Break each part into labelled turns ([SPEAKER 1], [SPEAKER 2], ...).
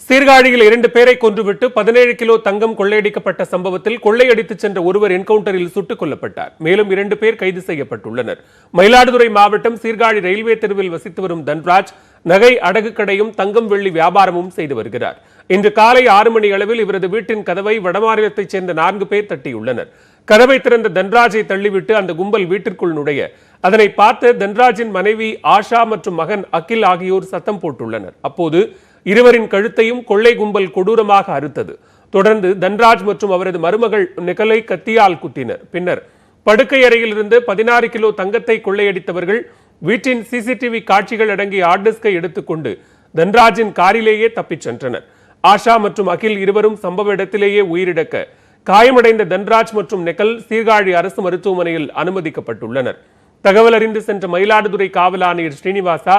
[SPEAKER 1] சீர்காழியில் 2 பேரை கொன்றுவிட்டு 17 கிலோ தங்கம் கொள்ளையடிக்கப்பட்ட சம்பவத்தில் கொள்ளையடித்துச் சென்ற ஒருவர் என்கவுண்டரில் சுட்டுக் கொல்லப்பட்டார். மேலும் 2 பேர் கைது செய்யப்பட்டுள்ளனர். மயிலாடுதுறை மாவட்டம் சீர்காழி ரயில்வே தெருவில் வசித்து வரும் தன்ராஜ் நகை அடகு கடையும் தங்கம் வெள்ளி வியாபாரமும் செய்து வருகிறார். இன்று காலை 6 மணி அளவில் இவரது வீட்டின் கதவை வடமாநிலத்தைச் சேர்ந்த 4 பேர் தட்டியுள்ளனர். கதவை திறந்த தன்ராஜை தள்ளிவிட்டு அந்த கும்பல் வீட்டிற்குள் நுழைய அதனை பார்த்து தன்ராஜின் மனைவி ஆஷா மற்றும் மகன் அகில் ஆகியோர் சத்தம் போட்டுள்ளனர். அப்போது இருவரின் கழுத்தையும் கொள்ளை கும்பல் கொடூரமாக அறுத்தது. தொடர்ந்து தன்ராஜ் மற்றும் அவரது மருமகள் நிகலை கத்தியால் குத்தினர். பின்னர் படுக்கை அறையில் இருந்து 16 கிலோ தங்கத்தை கொள்ளையடித்தவர்கள் வீட்டின் சிசிடிவி காட்சிகள் அடங்கிய ஹார்ட் எடுத்துக்கொண்டு தன்ராஜின் காரிலேயே தப்பிச் சென்றனர். ஆஷா மற்றும் அகில் இருவரும் சம்பவ இடத்திலேயே உயிரிழக்க காயமடைந்த தன்ராஜ் மற்றும் நெகல் சீர்காழி அரசு மருத்துவமனையில் அனுமதிக்கப்பட்டுள்ளனர். தகவல் அறிந்து சென்ற மயிலாடுதுறை காவல் ஆணையர் ஸ்ரீனிவாசா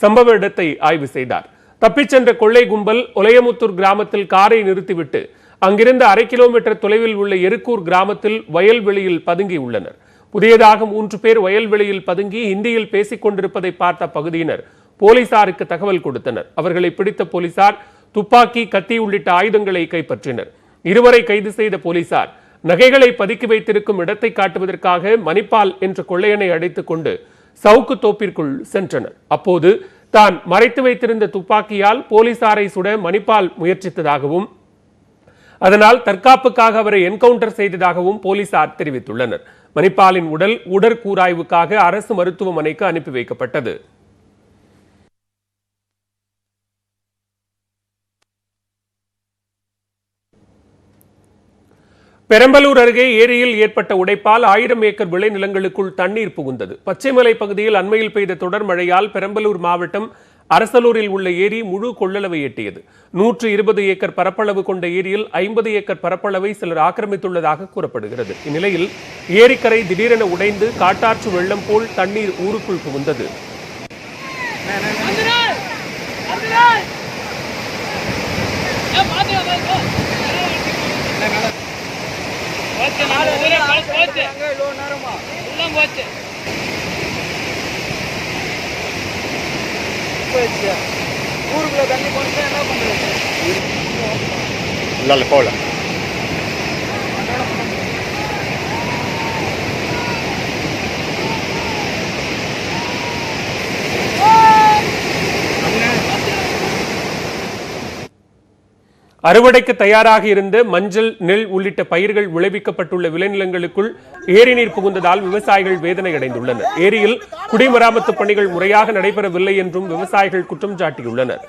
[SPEAKER 1] சம்பவ இடத்தை ஆய்வு செய்தார். தப்பிச் சென்ற கொள்ளை கும்பல் ஒலையமுத்தூர் கிராமத்தில் காரை நிறுத்திவிட்டு அங்கிருந்து 1/2 கிலோமீட்டர் தொலைவில் உள்ள எருக்கூர் கிராமத்தில் வயல்வெளியில் பதுங்கியுள்ளனர். புதியதாக 3 பேர் வயல்வெளியில் பதுங்கி ஹிந்தியில் பேசிக் கொண்டிருப்பதை பார்த்த பகுதியினர் போலீசாருக்கு தகவல் கொடுத்தனர். அவர்களை பிடித்த போலீசார் துப்பாக்கி, கத்தி உள்ளிட்ட ஆயுதங்களை கைப்பற்றினர். இருவரை கைது செய்த போலீசார் நகைகளை பதுக்கி வைத்திருக்கும் இடத்தை காட்டுவதற்காக மணிப்பால் என்ற கொள்ளையனை அழைத்துக் கொண்டு சவுக்கு தோப்பிற்குள் சென்றனர். அப்போது தான் மறைத்து வைத்திருந்த துப்பாக்கியால் போலீசாரை சுட மணிப்பால் முயற்சித்ததாகவும் அதனால் தற்காப்புக்காக அவரை என்கவுண்டர் செய்ததாகவும் போலீசார் தெரிவித்துள்ளனர். மணிப்பாலின் உடல் உடற்கூராய்வுக்காக அரசு மருத்துவமனைக்கு அனுப்பி வைக்கப்பட்டது. பெரம்பலூர் அருகே ஏரியில் ஏற்பட்ட உடைப்பால் 1000 ஏக்கர் விளைநிலங்களுக்குள் தண்ணீர் புகுந்தது. பச்சைமலை பகுதியில் அண்மையில் பெய்த தொடர் மழையால் பெரம்பலூர் மாவட்டம் அரசலூரில் உள்ள ஏரி முழு கொள்ளளவை எட்டியது. 120 ஏக்கர் பரப்பளவு கொண்ட ஏரியில் 50 ஏக்கர் பரப்பளவை சிலர் ஆக்கிரமித்துள்ளதாக கூறப்படுகிறது. இந்நிலையில் ஏரிக்கரை திடீரென உடைந்து காட்டாற்று வெள்ளம் போல் தண்ணீர் ஊருக்குள் புகுந்தது.
[SPEAKER 2] ஊருக்குள்ள தண்ணி போனா என்ன பண்றது? போல
[SPEAKER 1] அறுவடைக்கு தயாராக இருந்த மஞ்சள், நெல் உள்ளிட்ட பயிர்கள் விளைவிக்கப்பட்டுள்ள விளைநிலங்களுக்குள் ஏரி நீர் புகுந்ததால் விவசாயிகள் வேதனை அடைந்துள்ளனர். ஏரியில் குடிமராமத்து பணிகள் முறையாக நடைபெறவில்லை என்றும் விவசாயிகள் குற்றம் சாட்டியுள்ளனர்.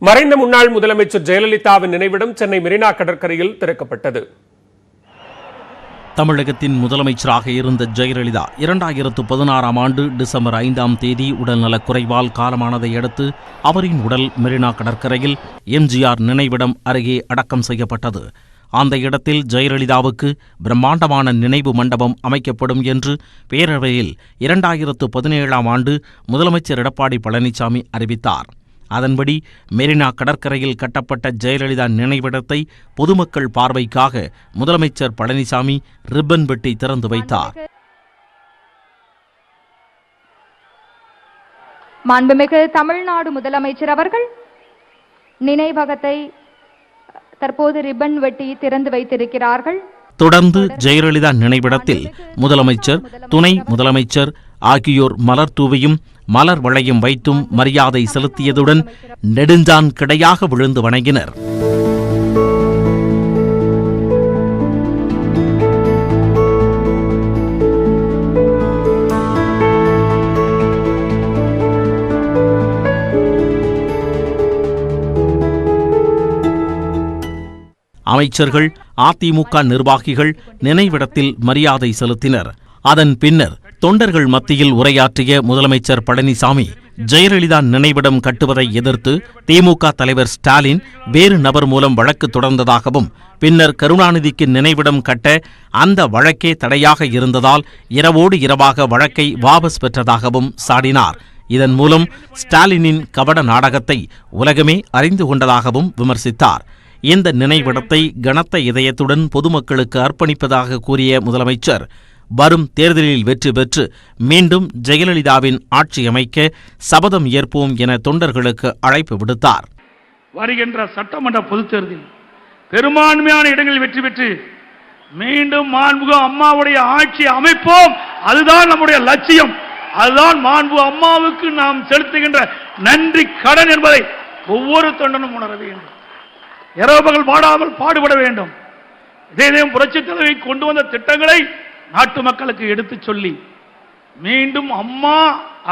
[SPEAKER 1] மறைந்த முன்னாள் முதலமைச்சர் ஜெயலலிதாவின் நினைவிடம் சென்னை மெரினா கடற்கரையில் திறக்கப்பட்டது.
[SPEAKER 3] தமிழகத்தின் முதலமைச்சராக இருந்த ஜெயலலிதா 2016 ஆண்டு டிசம்பர் 5ஆம் தேதி உடல்நலக் குறைவால் காலமானதை அடுத்து அவரின் உடல் மெரினா கடற்கரையில் எம்ஜிஆர் நினைவிடம் அருகே அடக்கம் செய்யப்பட்டது. அந்த இடத்தில் ஜெயலலிதாவுக்கு பிரம்மாண்டமான நினைவு மண்டபம் அமைக்கப்படும் என்று பேரவையில் 2017ஆம் ஆண்டு முதலமைச்சர் எடப்பாடி பழனிசாமி அறிவித்தார். அதன்படி மெரினா கடற்கரையில் கட்டப்பட்ட ஜெயலலிதா நினைவிடத்தை பொதுமக்கள் பார்வைக்காக முதலமைச்சர் பழனிசாமி ரிப்பன் வெட்டி திறந்து வைத்தார்.
[SPEAKER 4] மாண்புமிகு தமிழ்நாடு முதலமைச்சர் அவர்கள் நினைவகத்தை தற்போது ரிப்பன் வெட்டி திறந்து வைத்திருக்கிறார்கள்.
[SPEAKER 3] தொடர்ந்து ஜெயலலிதா நினைவிடத்தில் முதலமைச்சர், துணை முதலமைச்சர் ஆகியோர் மலர் தூவியும் மலர் வளையம் வைத்தும் மரியாதை செலுத்தியதுடன் நெடுஞ்சான் கிடையாக விழுந்து வணங்கினர். அமைச்சர்கள், அதிமுக நிர்வாகிகள் நினைவிடத்தில் மரியாதை செலுத்தினர். அதன் பின்னர் தொண்டர்கள் மத்தியில் உரையாற்றிய முதலமைச்சர் பழனிசாமி ஜெயலலிதா நினைவிடம் கட்டுவதை எதிர்த்து திமுக தலைவர் ஸ்டாலின் வேறு நபர் மூலம் வழக்கு தொடர்ந்ததாகவும், பின்னர் கருணாநிதிக்கு நினைவிடம் கட்ட அந்த வழக்கே தடையாக இருந்ததால் இரவோடு இரவாக வழக்கை வாபஸ் பெற்றதாகவும் சாடினார். இதன் மூலம் ஸ்டாலினின் கபட நாடகத்தை உலகமே அறிந்து கொண்டதாகவும் விமர்சித்தார். இந்த நினைவிடத்தை கனத்த இதயத்துடன் பொதுமக்களுக்கு அர்ப்பணிப்பதாக கூறிய முதலமைச்சர், வரும் தேர்தலில் வெற்றி பெற்று மீண்டும் ஜெயலலிதாவின் ஆட்சி அமைக்க சபதம் ஏற்போம் என தொண்டர்களுக்கு அழைப்பு விடுத்தார்.
[SPEAKER 5] வருகின்ற சட்டமன்ற பொதுத் தேர்தலில் பெரும்பான்மையான இடங்களில் வெற்றி பெற்று மீண்டும் மாண்புமிகு அம்மாவுடைய ஆட்சி அமைப்போம். அதுதான் நம்முடைய லட்சியம். அதுதான் மாண்புமிகு அம்மாவுக்கு நாம் செலுத்துகின்ற நன்றி கடன் என்பதை ஒவ்வொரு தொண்டனும் உணர வேண்டும். இரவு பகல் பாடாமல் பாடுபட வேண்டும். இதயம் புரட்சி தலைவி கொண்டு வந்த திட்டங்களை நாட்டு மக்களுக்கு எடுத்துச் சொல்லி மீண்டும் அம்மா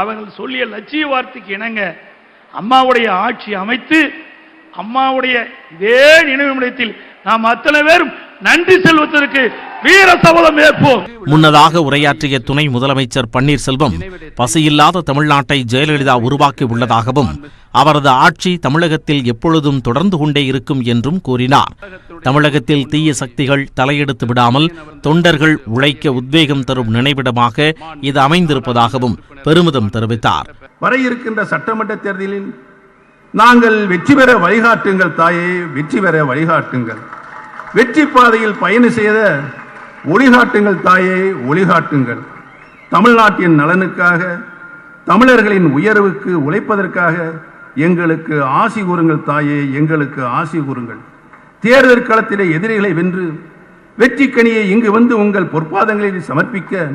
[SPEAKER 5] அவர்கள் சொல்லிய லட்சிய வார்த்தைக்கு இணங்க அம்மாவுடைய ஆட்சி அமைத்து அம்மாவுடைய இதே நினைவு நிலையத்தில் நாம் அத்தனை பேரும் நன்றி செல்வதற்கு வீர சபதம் ஏற்போம்.
[SPEAKER 3] முன்னதாக உரையாற்றிய துணை முதலமைச்சர் பன்னீர்செல்வம் பசியில்லாத தமிழ்நாட்டை ஜெயலலிதா உருவாக்கி உள்ளதாகவும் அவரது ஆட்சி தமிழகத்தில் எப்பொழுதும் தொடர்ந்து கொண்டே இருக்கும் என்றும் கூறினார். தமிழகத்தில் தீய சக்திகள் தலையெடுத்து விடாமல் தொண்டர்கள் உழைக்க உத்வேகம் தரும் நினைவிடமாக இது அமைந்திருப்பதாகவும் பெருமிதம் தெரிவித்தார்.
[SPEAKER 6] வர இருக்கின்ற சட்டமன்ற தேர்தலில் நாங்கள் வெற்றி பெற வழிகாட்டுங்கள் தாயே, வெற்றி பெற வழிகாட்டுங்கள். வெற்றி பாதையில் பயணம் செய்த ஒளிகாட்டுங்கள் தாயே, ஒளிகாட்டுங்கள். தமிழ்நாட்டின் நலனுக்காக தமிழர்களின் உயர்வுக்கு உழைப்பதற்காக எங்களுக்கு ஆசி கூறுங்கள் தாயே, எங்களுக்கு ஆசி கூறுங்கள். தேர்தல் களத்திலே எதிரிகளை வென்று வெற்றி கனியை இங்கு வந்து உங்கள் பொற்பாதங்களில் சமர்ப்பிக்க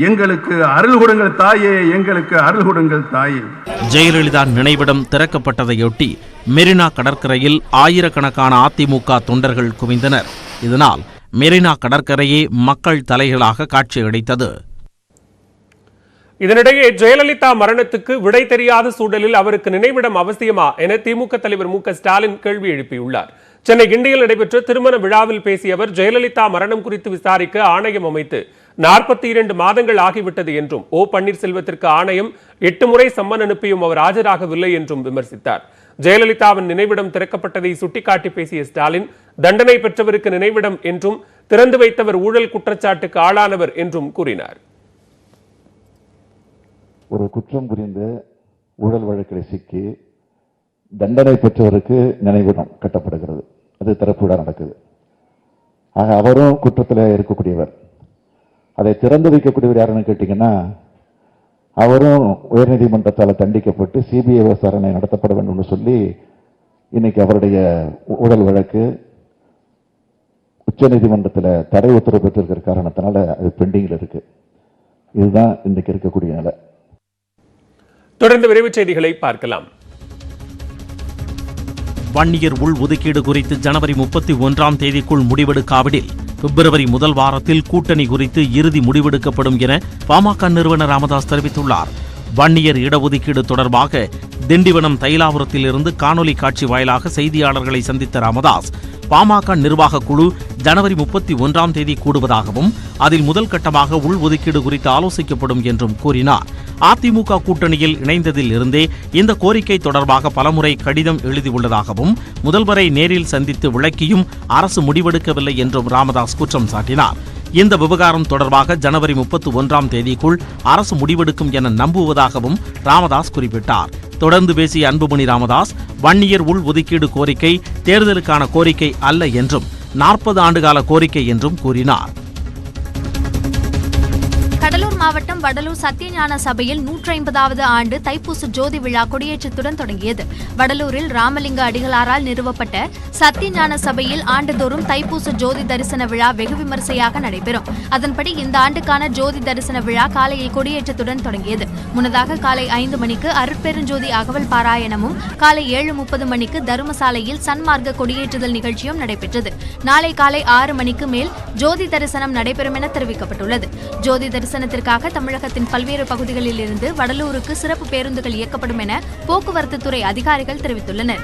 [SPEAKER 6] எங்களுக்கு அருள் கொடுங்கள் தாயே, எங்களுக்கு அருள் கொடுங்கள் தாயே.
[SPEAKER 3] ஜெயலலிதா நினைவிடம் திறக்கப்பட்டதையொட்டி மெரினா கடற்கரையில் ஆயிரக்கணக்கான அதிமுக தொண்டர்கள் குவிந்தனர். இதனால் மெரினா கடற்கரையே மக்கள் தலைகளாக காட்சியளித்தது.
[SPEAKER 1] இதனிடையே ஜெயலலிதா மரணத்துக்கு விடை தெரியாத சூழலில் அவருக்கு நினைவிடம் அவசியமா என திமுக தலைவர் மு க ஸ்டாலின் கேள்வி எழுப்பியுள்ளார். சென்னை கிண்டியில் நடைபெற்ற திருமண விழாவில் பேசிய அவர் ஜெயலலிதா மரணம் குறித்து விசாரிக்க ஆணையம் அமைத்து 42 மாதங்கள் ஆகிவிட்டது என்றும் ஓ பன்னீர்செல்வத்திற்கு ஆணையம் 8 முறை சம்மன் அனுப்பியும் அவர் ஆஜராகவில்லை என்றும் விமர்சித்தார். ஜெயலலிதாவின் நினைவிடம் திறக்கப்பட்டதை சுட்டிக்காட்டி பேசிய ஸ்டாலின் தண்டனை பெற்றவருக்கு நினைவிடம் என்றும் திறந்து வைத்தவர் ஊழல் குற்றச்சாட்டுக்கு ஆளானவர் என்றும் கூறினார்.
[SPEAKER 7] ஒரு குற்றம் புரிந்த ஊழல் வழக்கில் சிக்கி தண்டனை பெற்றவருக்கு நினைவிடம் கட்டப்படுகிறது. அது திறப்பு விழா நடக்குது. ஆக அவரும் குற்றத்தில் இருக்கக்கூடியவர். அதை திறந்து வைக்கக்கூடியவர் யாருன்னு கேட்டீங்கன்னா அவரும் உயர்நீதிமன்றத்தால் தண்டிக்கப்பட்டு சிபிஐ விசாரணை நடத்தப்பட வேண்டும் சொல்லி இன்னைக்கு அவருடைய ஊழல் வழக்கு உச்சநீதிமன்றத்தில் தடை உத்தரவு பெற்றிருக்கிற காரணத்தினால அது பெண்டிங்கில் இருக்கு. இதுதான் இன்னைக்கு இருக்கக்கூடிய நிலை.
[SPEAKER 1] தொடர்ந்து விரைவுச் செய்திகளை பார்க்கலாம்.
[SPEAKER 3] வன்னியர் உள் ஒதுக்கீடு குறித்து ஜனவரி 31ஆம் தேதிக்குள் முடிவெடுக்காவிடில் பிப்ரவரி முதல் வாரத்தில் கூட்டணி குறித்து இறுதி முடிவெடுக்கப்படும் என பாமக நிறுவனர் ராமதாஸ் தெரிவித்துள்ளார். வன்னியர் இடஒதுக்கீடு தொடர்பாக திண்டிவனம் தைலாபுரத்தில் இருந்து காணொலி காட்சி வாயிலாக செய்தியாளர்களை சந்தித்த ராமதாஸ் பாமக நிர்வாக குழு ஜனவரி 31ஆம் தேதி கூடுவதாகவும் அதில் முதல் கட்டமாக உள் ஒதுக்கீடு குறித்து ஆலோசிக்கப்படும் என்றும் கூறினார். அதிமுக கூட்டணியில் இணைந்ததில் இருந்தே இந்த கோரிக்கை தொடர்பாக பலமுறை கடிதம் எழுதியுள்ளதாகவும் முதல்வரை நேரில் சந்தித்து விளக்கியும் அரசு முடிவெடுக்கவில்லை என்றும் ராமதாஸ் குற்றம் சாட்டினார். இந்த விவகாரம் தொடர்பாக ஜனவரி 31ஆம் தேதிக்குள் அரசு முடிவெடுக்கும் என நம்புவதாகவும் ராமதாஸ் குறிப்பிட்டார். தொடர்ந்து பேசிய அன்புமணி ராமதாஸ் வன்னியர் உள் ஒதுக்கீடு கோரிக்கை தேர்தலுக்கான கோரிக்கை அல்ல என்றும் 40 ஆண்டுகால கோரிக்கை என்றும் கூறினார்.
[SPEAKER 8] கடலூர் மாவட்டம் வடலூர் சத்தியஞான சபையில் 150வது ஆண்டு தைப்பூச ஜோதி விழா கொடியேற்றத்துடன் தொடங்கியது. வடலூரில் ராமலிங்க அடிகளாரால் நிறுவப்பட்ட சத்தியஞான சபையில் ஆண்டுதோறும் தைப்பூச ஜோதி தரிசன விழா வெகு விமரிசையாக நடைபெறும். அதன்படி இந்த ஆண்டுக்கான ஜோதி தரிசன விழா காலையில் கொடியேற்றத்துடன் தொடங்கியது. முன்னதாக காலை 5 மணிக்கு அருட்பெருஞ்சோதி அகவல் பாராயணமும் காலை 7:30 மணிக்கு தருமசாலையில் சன்மார்க்க கொடியேற்றுதல் நிகழ்ச்சியும் நடைபெற்றது. நாளை காலை 6 மணிக்கு மேல் ஜோதி தரிசனம் நடைபெறும் என தெரிவிக்கப்பட்டுள்ளது. ஜோதி தரிசனத்திற்காக தமிழகத்தின் பல்வேறு பகுதிகளில் இருந்து வடலூருக்கு சிறப்பு பேருந்துகள் இயக்கப்படும் என போக்குவரத்து துறை அதிகாரிகள் தெரிவித்துள்ளனர்.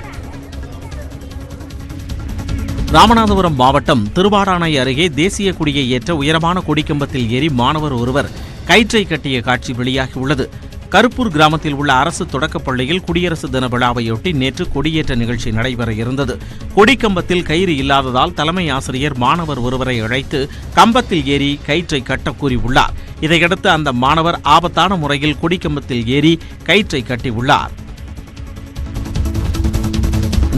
[SPEAKER 3] ராமநாதபுரம் மாவட்டம் திருவாடானை அருகே தேசிய கொடியை ஏற்ற உயரமான கொடிக்கம்பத்தில் ஏறி மாணவர் ஒருவர் கயிற்றை கட்டிய காட்சி வெளியாகியுள்ளது. கருப்பூர் கிராமத்தில் உள்ள அரசு தொடக்கப்பள்ளியில் குடியரசு தின விழாவையொட்டி நேற்று கொடியேற்ற நிகழ்ச்சி நடைபெற இருந்தது. கொடிக்கம்பத்தில் கயிறு இல்லாததால் தலைமை ஆசிரியர் மாணவர் ஒருவரை அழைத்து கம்பத்தில் ஏறி கயிற்றை கட்ட கூறியுள்ளார். இதையடுத்து அந்த மாணவர் ஆபத்தான முறையில் கொடிக்கம்பத்தில் ஏறி கயிற்றை கட்டியுள்ளார்.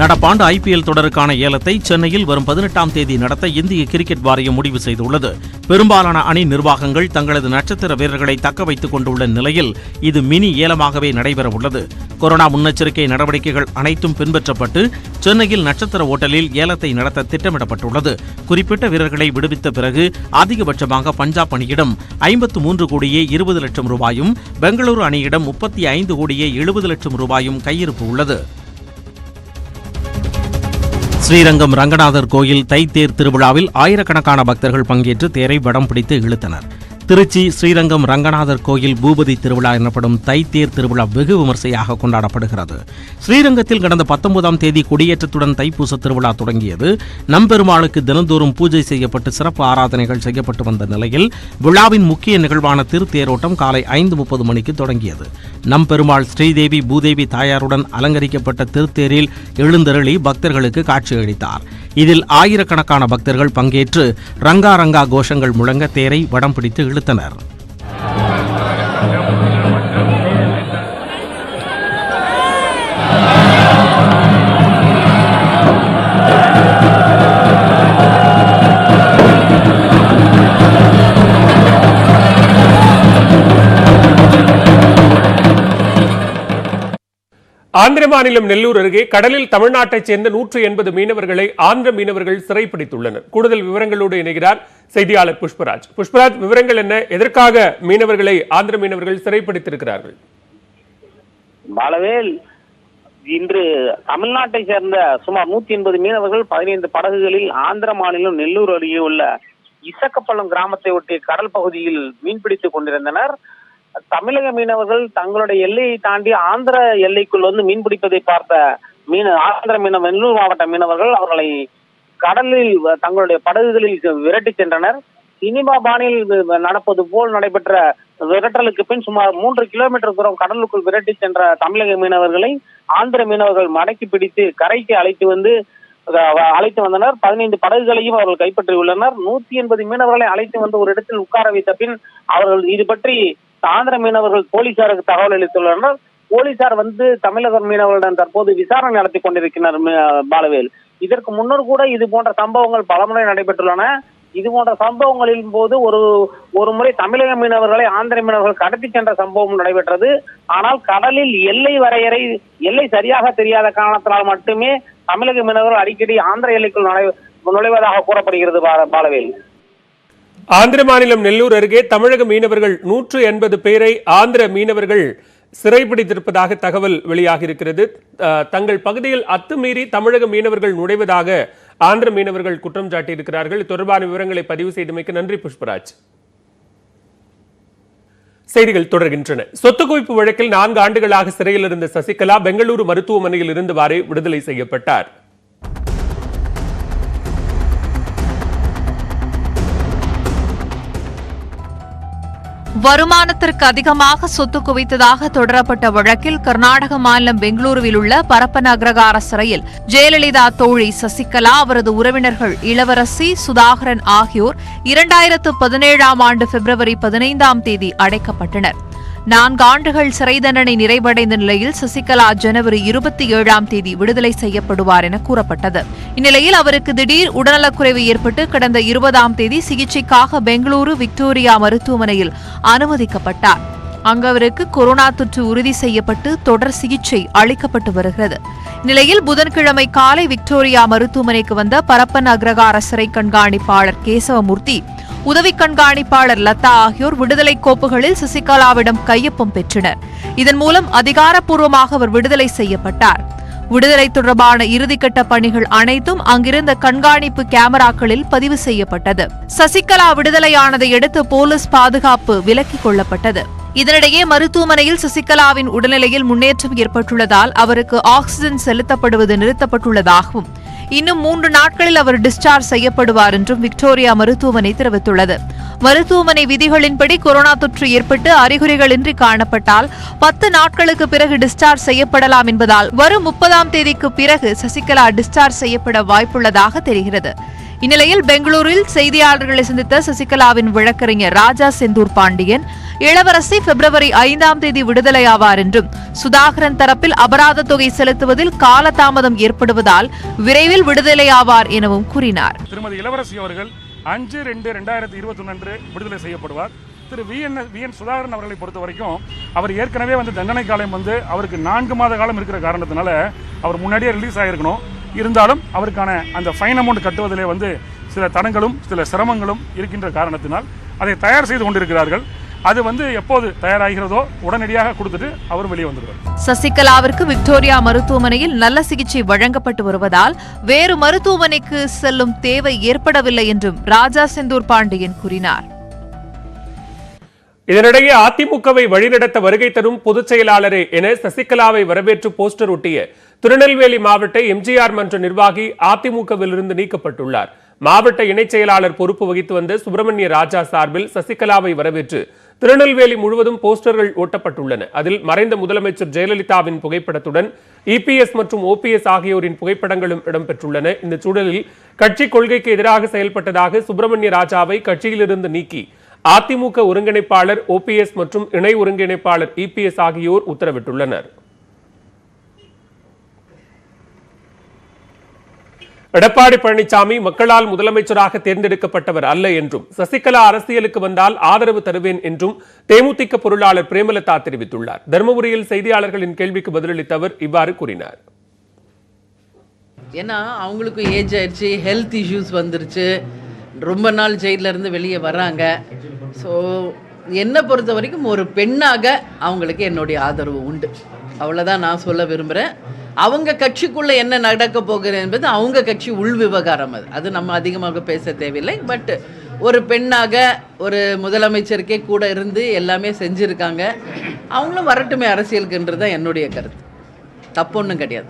[SPEAKER 3] நடப்பாண்டு IPL தொடருக்கான ஏலத்தை சென்னையில் வரும் 18ஆம் தேதி நடத்த இந்திய கிரிக்கெட் வாரியம் முடிவு செய்துள்ளது. பெரும்பாலான அணி நிர்வாகங்கள் தங்களது நட்சத்திர வீரர்களை தக்க வைத்துக் கொண்டுள்ள நிலையில் இது மினி ஏலமாகவே நடைபெறவுள்ளது. கொரோனா முன்னெச்சரிக்கை நடவடிக்கைகள் அனைத்தும் பின்பற்றப்பட்டு சென்னையில் நட்சத்திர ஓட்டலில் ஏலத்தை நடத்த திட்டமிடப்பட்டுள்ளது. குறிப்பிட்ட வீரர்களை விடுவித்த பிறகு அதிகபட்சமாக பஞ்சாப் அணியிடம் 53 கோடியே 20 லட்சம் ரூபாயும், பெங்களூரு அணியிடம் 35 கோடியே 70 லட்சம் ரூபாயும் கையிருப்பு உள்ளது. ஸ்ரீரங்கம் ரங்கநாதர் கோயில் தைத்தேர் திருவிழாவில் ஆயிரக்கணக்கான பக்தர்கள் பங்கேற்று தேரை வடம் பிடித்து இழுத்தனர். திருச்சி ஸ்ரீரங்கம் ரங்கநாதர் கோயில் பூபதி திருவிழா எனப்படும் தைத்தேர் திருவிழா வெகு விமர்சையாக கொண்டாடப்படுகிறது. ஸ்ரீரங்கத்தில் கடந்த 19ஆம் தேதி கொடியேற்றத்துடன் தைப்பூச திருவிழா தொடங்கியது. நம்பெருமாளுக்கு தினந்தோறும் பூஜை செய்யப்பட்டு சிறப்பு ஆராதனைகள் செய்யப்பட்டு வந்த நிலையில் விழாவின் முக்கிய நிகழ்வான திருத்தேரோட்டம் காலை 5:30 மணிக்கு தொடங்கியது. நம்பெருமாள் ஸ்ரீதேவி பூதேவி தாயாருடன் அலங்கரிக்கப்பட்ட திருத்தேரில் எழுந்தருளி பக்தர்களுக்கு காட்சியளித்தார். இதில் ஆயிரக்கணக்கான பக்தர்கள் பங்கேற்று ரங்கா ரங்கா கோஷங்கள் முழங்க தேரை வடம் பிடித்து இழுத்தனர்.
[SPEAKER 1] ஆந்திர மாநிலம் நெல்லூர் அருகே கடலில் தமிழ்நாட்டைச் சேர்ந்த 180 மீனவர்களை ஆந்திர மீனவர்கள் சிறைப்பிடித்துள்ளனர். கூடுதல் விவரங்களோடு இணைகிறார் செய்தியாளர் புஷ்பராஜ். புஷ்பராஜ், விவரங்கள் என்ன? எதற்காக மீனவர்களை ஆந்திர மீனவர்கள் சிறைப்பிடித்திருக்கிறார்கள்?
[SPEAKER 2] பாலவேல், இன்று தமிழ்நாட்டை சேர்ந்த சுமார் 180 மீனவர்கள் 15 படகுகளில் ஆந்திர மாநிலம் நெல்லூர் அருகே உள்ள இசக்கப்பள்ளம் கிராமத்தை ஒட்டிய கடல் பகுதியில் மீன்பிடித்துக் கொண்டிருந்தனர். தமிழக மீனவர்கள் தங்களுடைய எல்லையை தாண்டி ஆந்திர எல்லைக்குள் வந்து மீன்பிடிப்பதை பார்த்த ஆந்திர மீனவர் நெல்லூர் மாவட்ட மீனவர்கள் அவர்களை கடலில் தங்களுடைய படகுகளில் விரட்டி சென்றனர். சினிமா பாணியில் நடப்பது போல் நடைபெற்ற விரட்டலுக்கு பின் சுமார் 3 கிலோமீட்டர் தூரம் கடலுக்குள் விரட்டி சென்ற தமிழக மீனவர்களை ஆந்திர மீனவர்கள் மடக்கி பிடித்து கரைக்கு அழைத்து வந்தனர். 15 படகுகளையும் அவர்கள் கைப்பற்றியுள்ளனர். 180 மீனவர்களை அழைத்து வந்து ஒரு இடத்தில் உட்கார வைத்த பின் அவர்கள் இது பற்றி ஆந்திர மீனவர்கள் போலீசாருக்கு தகவல் அளித்துள்ளனர். போலீசார் வந்து தமிழக மீனவர்களிடம் தற்போது விசாரணை நடத்தி கொண்டிருக்கிறார். பாலவேல், இதற்கு முன்னர் கூட இது போன்ற சம்பவங்கள் பலமுறை நடைபெற்றுள்ளன. இது போன்ற சம்பவங்களின் போது ஒரு முறை தமிழக மீனவர்களை ஆந்திர மீனவர்கள் கடத்தி சென்ற சம்பவம் நடைபெற்றது. ஆனால் கடலில் எல்லை சரியாக தெரியாத காரணத்தினால் மட்டுமே தமிழக மீனவர்கள் அடிக்கடி ஆந்திர எல்லைக்குள் நுழைவதாக கூறப்படுகிறது. பாலவேல்,
[SPEAKER 1] ஆந்திர மாநிலம் நெல்லூர் அருகே தமிழக மீனவர்கள் 180 பேரை ஆந்திர மீனவர்கள் சிறைப்பிடித்திருப்பதாக தகவல் வெளியாகியிருக்கிறது. தங்கள் பகுதியில் அத்துமீறி தமிழக மீனவர்கள் நுழைவதாக ஆந்திர மீனவர்கள் குற்றம் சாட்டியிருக்கிறார்கள். தொடர்பான விவரங்களை பதிவு செய்தமைக்கு நன்றி புஷ்பராஜ். செய்திகள் தொடர்கின்றன. சொத்து குவிப்பு வழக்கில் 4 ஆண்டுகளாக சிறையில் இருந்த சசிகலா பெங்களூரு மருத்துவமனையில் இருந்தவாறே விடுதலை செய்யப்பட்டார்.
[SPEAKER 8] வருமானத்திற்கு அதிகமாக சொத்து குவித்ததாக தொடரப்பட்ட வழக்கில் கர்நாடக மாநிலம் பெங்களூருவில் உள்ள பரப்பன அக்ரகார சிறையில் ஜெயலலிதா தோழி சசிகலா, அவரது உறவினர்கள் இளவரசி, சுதாகரன் ஆகியோர் 2017ஆம் ஆண்டு பிப்ரவரி 15ஆம் தேதி அடைக்கப்பட்டனர். 4 ஆண்டுகள் சிறை தண்டனை நிறைவடைந்த நிலையில் சசிகலா ஜனவரி 27ஆம் தேதி விடுதலை செய்யப்படுவார் என கூறப்பட்டது. இந்நிலையில் அவருக்கு திடீர் உடல்நலக்குறைவு ஏற்பட்டு கடந்த 20ஆம் தேதி சிகிச்சைக்காக பெங்களூரு விக்டோரியா மருத்துவமனையில் அனுமதிக்கப்பட்டார். அங்கு அவருக்கு கொரோனா தொற்று உறுதி செய்யப்பட்டு தொடர் சிகிச்சை அளிக்கப்பட்டு வருகிறது. இந்நிலையில் புதன்கிழமை காலை விக்டோரியா மருத்துவமனைக்கு வந்த பரப்பன் அக்ரகார சிறை கண்காணிப்பாளர் கேசவமூர்த்தி, உதவி கண்காணிப்பாளர் லதா ஆகியோர் விடுதலை கோப்புகளில் சசிகலாவிடம் கையொப்பம் பெற்றனர். இதன் மூலம் அதிகாரப்பூர்வமாக அவர் விடுதலை செய்யப்பட்டார். விடுதலை தொடர்பான இறுதிக்கட்ட பணிகள் அனைத்தும் அங்கிருந்த கண்காணிப்பு கேமராக்களில் பதிவு செய்யப்பட்டது. சசிகலா விடுதலையானதை அடுத்து போலீஸ் பாதுகாப்பு விலக்கிக் கொள்ளப்பட்டது. இதனிடையே மருத்துவமனையில் சசிகலாவின் உடல்நிலையில் முன்னேற்றம் ஏற்பட்டுள்ளதால் அவருக்கு ஆக்சிஜன் செலுத்தப்படுவது நிறுத்தப்பட்டுள்ளதாகவும் இன்னும் 3 நாட்களில் அவர் டிஸ்சார்ஜ் செய்யப்படுவார் என்றும் விக்டோரியா மருத்துவமனை தெரிவித்துள்ளது. மருத்துவமனை விதிகளின்படி கொரோனா தொற்று ஏற்பட்டு அறிகுறிகளின்றி காணப்பட்டால் 10 நாட்களுக்கு பிறகு டிஸ்சார்ஜ் செய்யப்படலாம் என்பதால் வரும் 30ஆம் தேதிக்கு பிறகு சசிகலா டிஸ்சார்ஜ் செய்யப்பட வாய்ப்புள்ளதாக தெரிகிறது.
[SPEAKER 9] இந்நிலையில் பெங்களூரில் செய்தியாளர்களை சந்தித்த சசிகலாவின் வழக்கறிஞர் ராஜா செந்தூர் பாண்டியன், இளவரசி பிப்ரவரி 5ஆம் தேதி விடுதலையாவார் என்றும் சுதாகரன் தரப்பில் அபராத தொகை செலுத்துவதில் காலதாமதம் ஏற்படுவதால் விரைவில் விடுதலையாவார் எனவும் கூறினார்.
[SPEAKER 5] திருமதி இளவரசி அவர்கள் 5/2/2021 அன்று விடுதலை செய்யப்படுவார். திரு வி என் சுதாகரன் அவர்களை பொறுத்த வரைக்கும் அவர் ஏற்கனவே தண்டனை காலம் அவருக்கு 4 மாத காலம் இருக்கிற காரணத்தினால அவர் முன்னாடியே ரிலீஸ் ஆகிருக்கணும். இருந்தாலும் அவருக்கான அந்த ஃபைன் அமௌண்ட் கட்டுவதிலே சில தடங்களும் சில சிரமங்களும் இருக்கின்ற காரணத்தினால் அதை தயார் செய்து கொண்டிருக்கிறார்கள். அது எப்போது தயாராகிறதோ உடனடியாக கொடுத்துட்டு அவர் வெளியே வந்துடுவார்.
[SPEAKER 9] சசிகலாவிற்கு விக்டோரியா மருத்துவமனையில் நல்ல சிகிச்சை வழங்கப்பட்டு வருவதால் வேறு மருத்துவமனைக்கு செல்லும் தேவை ஏற்படவில்லை என்றும் ராஜா செந்தூர் பாண்டியன் கூறினார்.
[SPEAKER 1] இதனிடையே அதிமுகவை வழிநடத்த வருகை தரும் பொதுச் செயலாளரே என சசிகலாவை வரவேற்று போஸ்டர் ஒட்டிய திருநெல்வேலி மாவட்ட எம்ஜிஆர் மன்ற நிர்வாகி அதிமுகவிலிருந்து நீக்கப்பட்டுள்ளார். மாவட்ட இணைச் செயலாளர் பொறுப்பு வகித்து வந்த சுப்பிரமணிய ராஜா சார்பில் சசிகலாவை வரவேற்று திருநெல்வேலி முழுவதும் போஸ்டர்கள் ஒட்டப்பட்டுள்ளன. அதில் மறைந்த முதலமைச்சர் ஜெயலலிதாவின் புகைப்படத்துடன் இபிஎஸ் மற்றும் ஓபிஎஸ் ஆகியோரின் புகைப்படங்களும் இடம்பெற்றுள்ளன. இந்த சூழலில் கட்சி கொள்கைக்கு எதிராக செயல்பட்டதாக சுப்பிரமணிய ராஜாவை கட்சியிலிருந்து நீக்கி அதிமுக ஒருங்கிணைப்பாளர் ஓபிஎஸ் மற்றும் இணை ஒருங்கிணைப்பாளர் இபிஎஸ் ஆகியோர் உத்தரவிட்டுள்ளனர். எடப்பாடி பழனிசாமி மக்களால் முதலமைச்சராக தேர்ந்தெடுக்கப்பட்டவர் அல்ல என்றும் சசிகலா அரசியலுக்கு வந்தால் ஆதரவு தருவேன் என்றும் தேமுதிக பொருளாளர் பிரேமலதா தெரிவித்துள்ளார். தருமபுரியில் செய்தியாளர்களின் கேள்விக்கு பதிலளித்த அவர் இவ்வாறு கூறினார்.
[SPEAKER 10] ஏன்னா அவங்களுக்கு ஏஜ் ஆயிடுச்சு, ஹெல்த் இஷ்யூஸ் வந்துருச்சு, ரொம்ப நாள் ஜெயிலிருந்து வெளியே வராங்க. ஸோ என்னை பொறுத்த வரைக்கும் ஒரு பெண்ணாக அவங்களுக்கு என்னுடைய ஆதரவு உண்டு. அவ்வளோதான் நான் சொல்ல விரும்புகிறேன். அவங்க கட்சிக்குள்ளே என்ன நடக்க போகிறது என்பது அவங்க கட்சி உள் விவகாரம். அது நம்ம அதிகமாக பேச தேவையில்லை. பட் ஒரு பெண்ணாக ஒரு முதலமைச்சருக்கே கூட இருந்து எல்லாமே செஞ்சுருக்காங்க. அவங்களும் வரட்டுமே அரசியலுக்குன்றது தான் என்னுடைய கருத்து. தப்பு ஒன்றும் கிடையாது.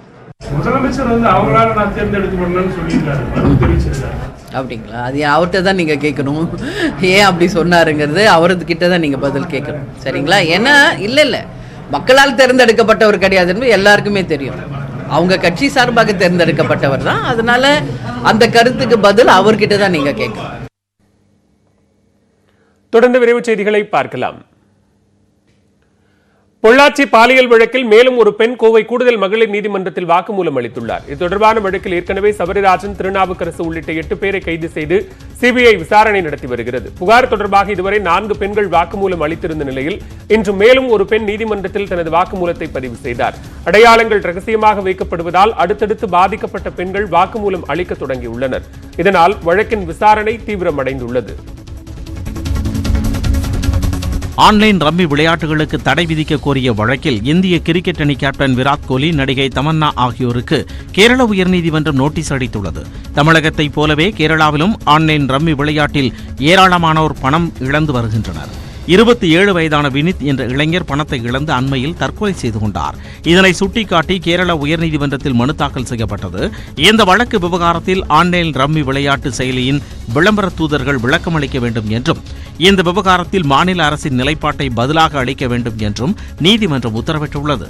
[SPEAKER 5] முதலமைச்சர் அவங்களால நான் தேர்ந்தெடுக்கப்படணும்னு சொல்லியிருக்காரு.
[SPEAKER 10] அப்படிங்களா? அது அவர்கிட்ட தான் நீங்கள் கேட்கணும். ஏன் அப்படி சொன்னாருங்கிறது அவர்கிட்ட தான் நீங்கள் பதில் கேட்கணும். சரிங்களா? ஏன்னா இல்லை மக்களால் தேர்ந்தெடுக்கப்பட்டவர் கிடையாது என்பது எல்லாருக்குமே தெரியும். அவங்க கட்சி சார்பாக தேர்ந்தெடுக்கப்பட்டவர் தான். அதனால அந்த கருத்துக்கு பதில் அவர்கிட்ட தான் நீங்க கேட்கணும்.
[SPEAKER 1] தொடர்ந்து விரைவு செய்திகளை பார்க்கலாம். பொள்ளாச்சி பாலியல் வழக்கில் மேலும் ஒரு பெண் கோவை கூடுதல் மகளிர் நீதிமன்றத்தில் வாக்குமூலம் அளித்துள்ளார். இது தொடர்பான வழக்கில் ஏற்கனவே சபரிராஜன், திருநாவுக்கரசு உள்ளிட்ட 8 பேரை கைது செய்து சிபிஐ விசாரணை நடத்தி வருகிறது. புகார் தொடர்பாக இதுவரை 4 பெண்கள் வாக்குமூலம் அளித்திருந்த நிலையில் இன்று மேலும் ஒரு பெண் நீதிமன்றத்தில் தனது வாக்குமூலத்தை பதிவு செய்தார். அடையாளங்கள் ரகசியமாக வைக்கப்படுவதால் அடுத்தடுத்து பாதிக்கப்பட்ட பெண்கள் வாக்குமூலம் அளிக்க தொடங்கியுள்ளனர். இதனால் வழக்கின் விசாரணை தீவிரமடைந்துள்ளது.
[SPEAKER 3] ஆன்லைன் ரம்மி விளையாட்டுகளுக்கு தடை விதிக்க கோரிய வழக்கில் இந்திய கிரிக்கெட் அணி கேப்டன் விராட் கோலி, நடிகை தமன்னா ஆகியோருக்கு கேரள உயர்நீதிமன்றம் நோட்டீஸ் அளித்துள்ளது. தமிழகத்தைப் போலவே கேரளாவிலும் ஆன்லைன் ரம்மி விளையாட்டில் ஏராளமானோர் பணம் இழந்து வருகின்றனர். 27 வயதான வினித் என்ற இளைஞர் பணத்தை இழந்து அண்மையில் தற்கொலை செய்து கொண்டார். இதனை சுட்டிக்காட்டி கேரள உயர்நீதிமன்றத்தில் மனு தாக்கல் செய்யப்பட்டது. இந்த வழக்கு விவகாரத்தில் ஆன்லைன் ரம்மி விளையாட்டு செயலியின் விளம்பர தூதர்கள் விளக்கமளிக்க வேண்டும் என்றும் இந்த விவகாரத்தில் மாநில அரசின் நிலைப்பாட்டை பதிலாக அளிக்க வேண்டும் என்றும் நீதிமன்றம் உத்தரவிட்டுள்ளது.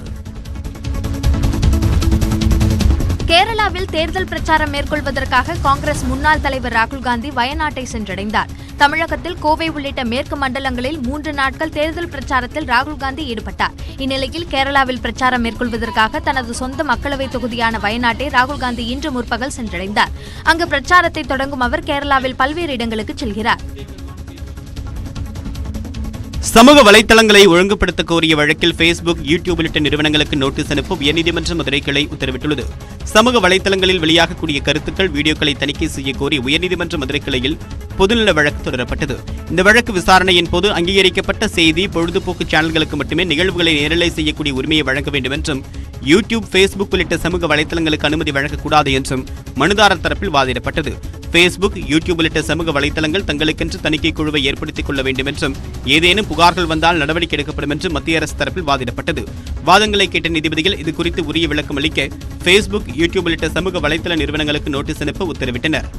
[SPEAKER 8] கேரளாவில் தேர்தல் பிரச்சாரம் மேற்கொள்வதற்காக காங்கிரஸ் முன்னாள் தலைவர் ராகுல் காந்தி வயநாட்டை சென்றடைந்தார். தமிழகத்தில் கோவை உள்ளிட்ட மேற்கு மண்டலங்களில் 3 நாட்கள் தேர்தல் பிரச்சாரத்தில் ராகுல் காந்தி ஈடுபட்டார். இந்நிலையில் கேரளாவில் பிரச்சாரம் மேற்கொள்வதற்காக தனது சொந்த மக்களவை தொகுதியான வயநாட்டை ராகுல் காந்தி இன்று முற்பகல் சென்றடைந்தார். அங்கு பிரச்சாரத்தை தொடங்கும் அவர் கேரளாவில் பல்வேறு இடங்களுக்கு செல்கிறார்.
[SPEAKER 11] சமூக வலைதளங்களை ஒழுங்குபடுத்த கோரிய வழக்கில் Facebook, YouTube உள்ளிட்ட நிறுவனங்களுக்கு நோட்டீஸ் அனுப்ப உயர்நீதிமன்ற மதுரை கிளை உத்தரவிட்டுள்ளது. சமூக வலைதளங்களில் வெளியாகக்கூடிய கருத்துக்கள், வீடியோக்களை தணிக்கை செய்ய கோரி உயர்நீதிமன்ற மதுரை கிளையில் பொதுநல வழக்கு தொடரப்பட்டது. இந்த வழக்கு விசாரணையின் போது அங்கீகரிக்கப்பட்ட செய்தி, பொழுதுபோக்கு சேனல்களுக்கு மட்டுமே நிகழ்வுகளை நேரலை செய்யக்கூடிய உரிமையை வழங்க வேண்டும் என்றும், YouTube, Facebook உள்ளிட்ட சமூக வலைதளங்களுக்கு அனுமதி வழங்கக்கூடாது என்றும் மனுதாரர் தரப்பில் வாதிடப்பட்டது. Facebook, YouTube உள்ளிட்ட சமூக வலைதளங்கள் தங்களுக்கென்று தணிக்கை குழுவை ஏற்படுத்திக் கொள்ள வேண்டும் என்றும், ஏதேனும் புகார்கள் வந்தால் நடவடிக்கை எடுக்கப்படும் என்று மத்திய அரசு தரப்பில் வாதிடப்பட்டது. வாதங்களை கேட்ட நீதிபதிகள் இது குறித்து உரிய விளக்கம் அளிக்க Facebook, YouTube உள்ளிட்ட சமூக வலைதள நிறுவனங்களுக்கு நோட்டீஸ் அனுப்ப உத்தரவிட்டனர்.